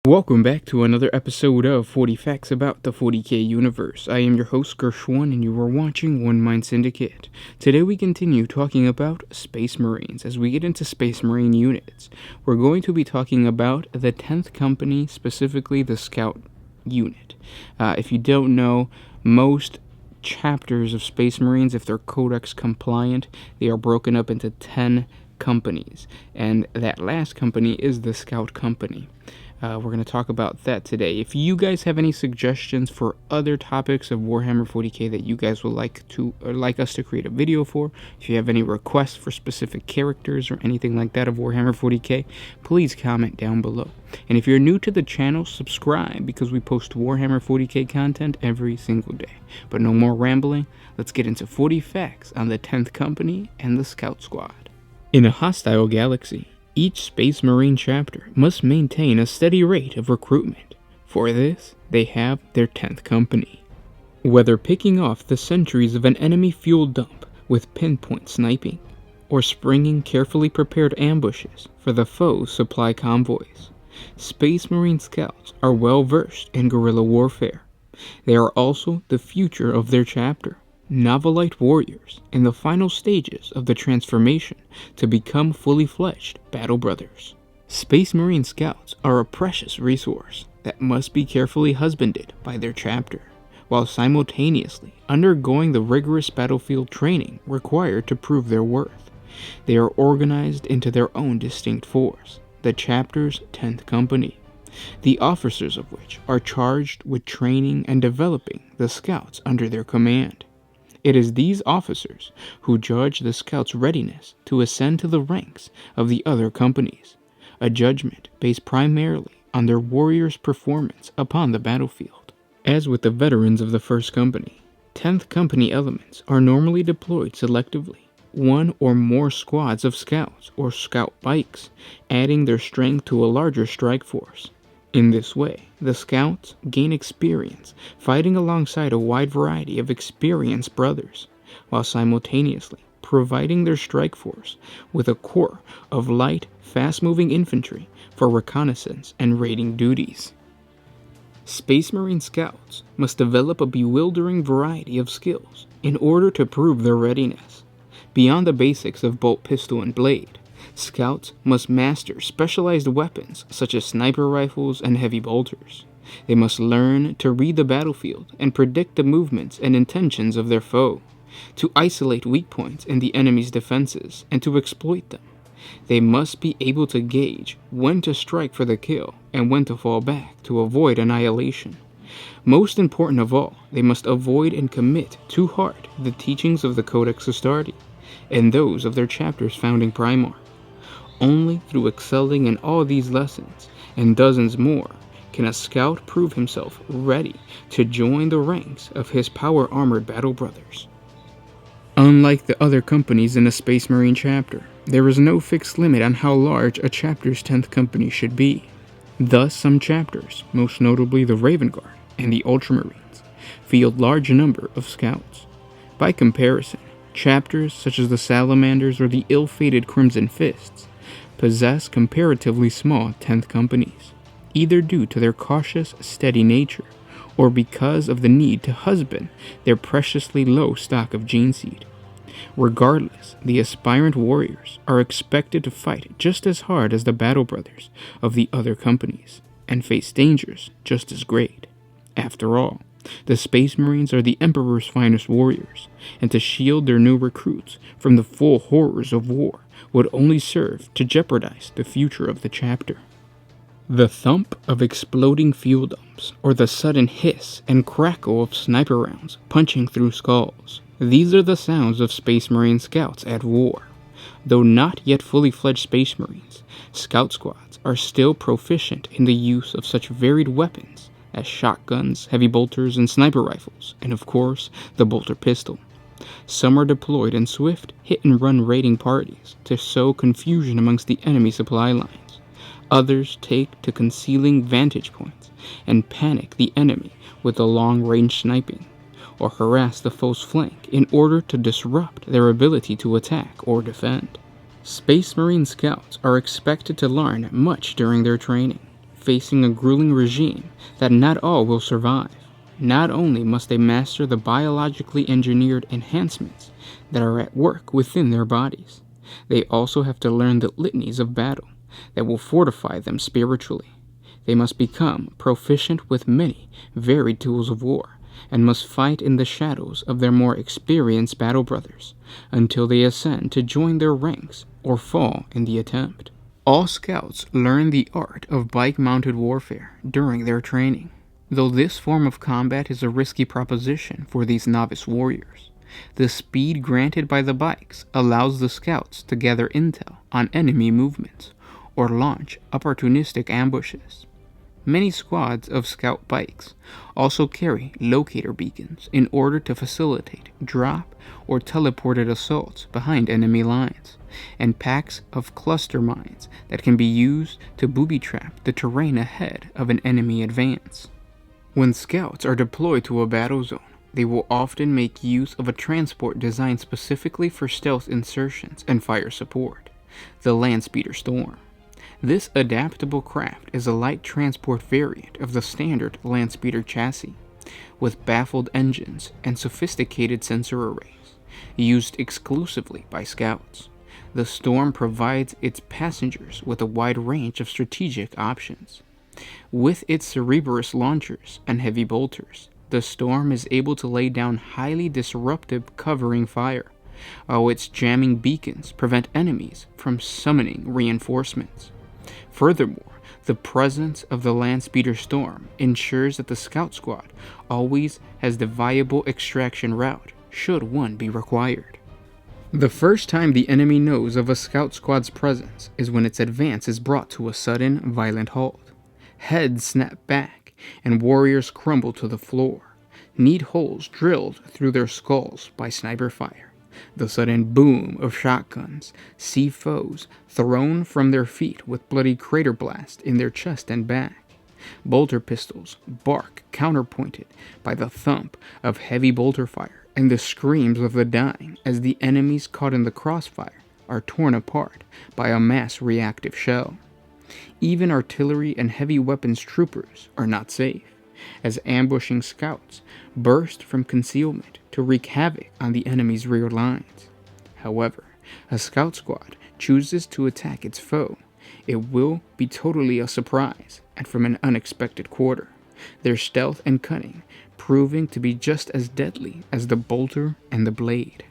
Welcome back to another episode of 40 Facts about the 40K universe. I am your host Gershwan and you are watching One Mind Syndicate. Today we continue talking about Space Marines. As we get into Space Marine units, we're going to be talking about the 10th Company, specifically the Scout unit. If you don't know, most chapters of Space Marines, if they're Codex compliant, they are broken up into 10 companies, and that last company is the Scout Company. We're going to talk about that today. If you guys have any suggestions for other topics of Warhammer 40K that you guys would like us to create a video for, if you have any requests for specific characters or anything like that of Warhammer 40K, please comment down below. And if you're new to the channel, subscribe because we post Warhammer 40K content every single day. But no more rambling, let's get into 40 facts on the 10th Company and the Scout Squad. In a hostile galaxy, each Space Marine chapter must maintain a steady rate of recruitment. For this, they have their 10th Company. Whether picking off the sentries of an enemy fuel dump with pinpoint sniping, or springing carefully prepared ambushes for the foe's supply convoys, Space Marine Scouts are well versed in guerrilla warfare. They are also the future of their chapter, Novelite warriors in the final stages of the transformation to become fully fledged battle brothers. Space Marine Scouts are a precious resource that must be carefully husbanded by their chapter, while simultaneously undergoing the rigorous battlefield training required to prove their worth. They are organized into their own distinct force, the chapter's 10th Company, the officers of which are charged with training and developing the scouts under their command. It is these officers who judge the scouts' readiness to ascend to the ranks of the other companies, a judgment based primarily on their warriors' performance upon the battlefield. As with the veterans of the 1st Company, 10th Company elements are normally deployed selectively, one or more squads of scouts or scout bikes, adding their strength to a larger strike force. In this way, the scouts gain experience fighting alongside a wide variety of experienced brothers, while simultaneously providing their strike force with a corps of light, fast-moving infantry for reconnaissance and raiding duties. Space Marine Scouts must develop a bewildering variety of skills in order to prove their readiness. Beyond the basics of bolt, pistol, and blade, Scouts must master specialized weapons such as sniper rifles and heavy bolters. They must learn to read the battlefield and predict the movements and intentions of their foe, to isolate weak points in the enemy's defenses and to exploit them. They must be able to gauge when to strike for the kill and when to fall back to avoid annihilation. Most important of all, they must avoid and commit to heart the teachings of the Codex Astartes and those of their chapter's founding Primarch. Only through excelling in all these lessons, and dozens more, can a scout prove himself ready to join the ranks of his power-armored battle brothers. Unlike the other companies in a Space Marine chapter, there is no fixed limit on how large a chapter's 10th Company should be. Thus, some chapters, most notably the Raven Guard and the Ultramarines, field large number of scouts. By comparison, chapters such as the Salamanders or the ill-fated Crimson Fists possess comparatively small 10th Companies, either due to their cautious, steady nature, or because of the need to husband their preciously low stock of gene seed. Regardless, the aspirant warriors are expected to fight just as hard as the battle brothers of the other companies, and face dangers just as great. After all, the Space Marines are the Emperor's finest warriors, and to shield their new recruits from the full horrors of war would only serve to jeopardize the future of the chapter. The thump of exploding fuel dumps, or the sudden hiss and crackle of sniper rounds punching through skulls. These are the sounds of Space Marine Scouts at war. Though not yet fully fledged Space Marines, Scout Squads are still proficient in the use of such varied weapons as shotguns, heavy bolters, and sniper rifles, and of course, the bolter pistol. Some are deployed in swift, hit-and-run raiding parties to sow confusion amongst the enemy supply lines. Others take to concealing vantage points and panic the enemy with the long-range sniping, or harass the foe's flank in order to disrupt their ability to attack or defend. Space Marine Scouts are expected to learn much during their training. facing a grueling regime that not all will survive. Not only must they master the biologically engineered enhancements that are at work within their bodies, they also have to learn the litanies of battle that will fortify them spiritually. They must become proficient with many varied tools of war, and must fight in the shadows of their more experienced battle brothers until they ascend to join their ranks or fall in the attempt. All scouts learn the art of bike-mounted warfare during their training. Though this form of combat is a risky proposition for these novice warriors, the speed granted by the bikes allows the scouts to gather intel on enemy movements or launch opportunistic ambushes. Many squads of scout bikes also carry locator beacons in order to facilitate drop or teleported assaults behind enemy lines, and packs of cluster mines that can be used to booby-trap the terrain ahead of an enemy advance. When scouts are deployed to a battle zone, they will often make use of a transport designed specifically for stealth insertions and fire support, the Landspeeder Storm. This adaptable craft is a light transport variant of the standard Landspeeder chassis, with baffled engines and sophisticated sensor arrays, used exclusively by scouts. The Storm provides its passengers with a wide range of strategic options. With its Cerebrus launchers and heavy bolters, the Storm is able to lay down highly disruptive covering fire, while its jamming beacons prevent enemies from summoning reinforcements. Furthermore, the presence of the Landspeeder Storm ensures that the scout squad always has the viable extraction route, should one be required. The first time the enemy knows of a scout squad's presence is when its advance is brought to a sudden, violent halt. Heads snap back, and warriors crumble to the floor, neat holes drilled through their skulls by sniper fire. The sudden boom of shotguns see foes thrown from their feet with bloody crater blast in their chest and back. Bolter pistols bark counterpointed by the thump of heavy bolter fire and the screams of the dying as the enemies caught in the crossfire are torn apart by a mass reactive shell. Even artillery and heavy weapons troopers are not safe, as ambushing scouts burst from concealment to wreak havoc on the enemy's rear lines. However, a scout squad chooses to attack its foe, it will be totally a surprise and from an unexpected quarter, their stealth and cunning proving to be just as deadly as the bolter and the blade.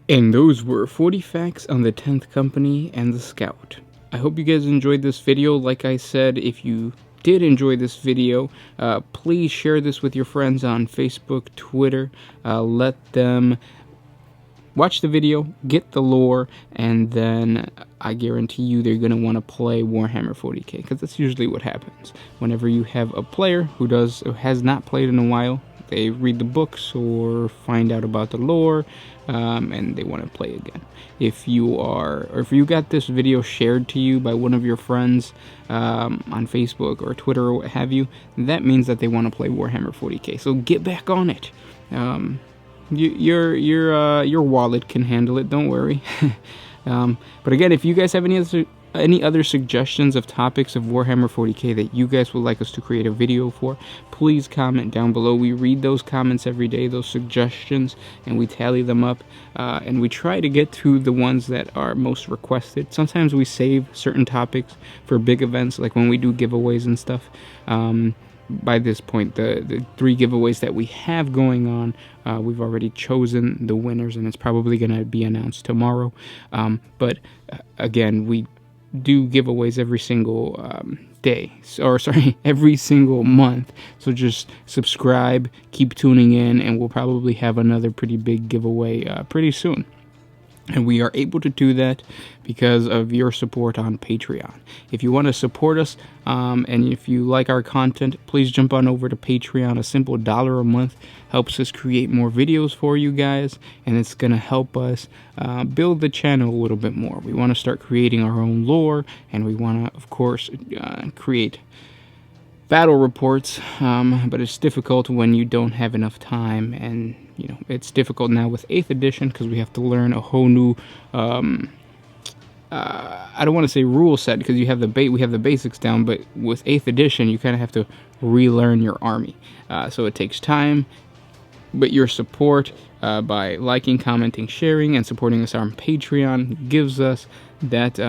And those were 40 facts on the 10th Company and the Scout. I hope you guys enjoyed this video. Like I said, if you did enjoy this video, please share this with your friends on Facebook, Twitter. Let them watch the video, get the lore, and then I guarantee you they're going to want to play Warhammer 40K, because that's usually what happens. Whenever you have a player who has not played in a while, they read the books or find out about the lore, and they want to play again. If you got this video shared to you by one of your friends on Facebook or Twitter or what have you, that means that they want to play Warhammer 40K. So get back on it. Your wallet can handle it. Don't worry. But again, if you guys have any other suggestions of topics of Warhammer 40K that you guys would like us to create a video for, please comment down below. We read those comments every day, those suggestions, and we tally them up, and we try to get to the ones that are most requested. Sometimes we save certain topics for big events, like when we do giveaways and stuff. By this point, the 3 giveaways that we have going on, we've already chosen the winners, and it's probably going to be announced tomorrow. But again, we do giveaways every single every single month. So just subscribe, keep tuning in, and we'll probably have another pretty big giveaway pretty soon. And we are able to do that because of your support on Patreon. If you want to support us, and if you like our content, please jump on over to Patreon. A simple $1 a month helps us create more videos for you guys, and it's going to help us build the channel a little bit more. We want to start creating our own lore, and we want to, of course, create battle reports, but it's difficult when you don't have enough time, and it's difficult now with 8th edition because we have to learn a whole new I don't want to say rule set because we have the basics down, but with 8th edition you kind of have to relearn your army. So it takes time, but your support by liking, commenting, sharing, and supporting us on Patreon gives us that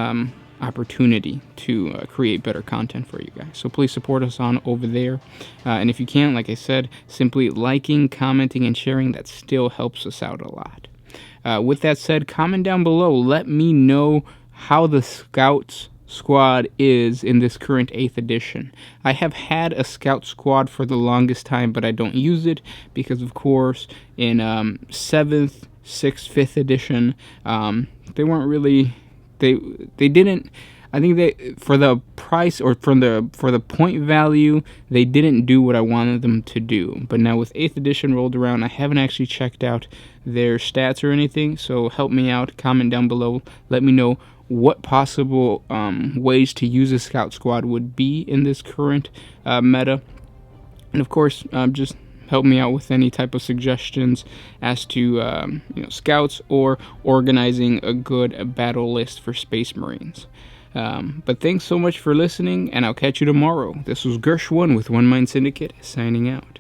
opportunity to create better content for you guys. So please support us on over there. And if you can, like I said, simply liking, commenting, and sharing, that still helps us out a lot. With that said, comment down below. Let me know how the Scouts squad is in this current 8th edition. I have had a Scout squad for the longest time, but I don't use it because, of course, in 7th, 6th, 5th edition, they weren't really... They didn't... I think they, for the price or for the point value, they didn't do what I wanted them to do. But now with 8th edition rolled around, I haven't actually checked out their stats or anything. So help me out. Comment down below. Let me know what possible ways to use a Scout squad would be in this current meta. And of course, just help me out with any type of suggestions as to Scouts or organizing a good battle list for Space Marines. But thanks so much for listening, and I'll catch you tomorrow. This was Gershwin with One Mind Syndicate, signing out.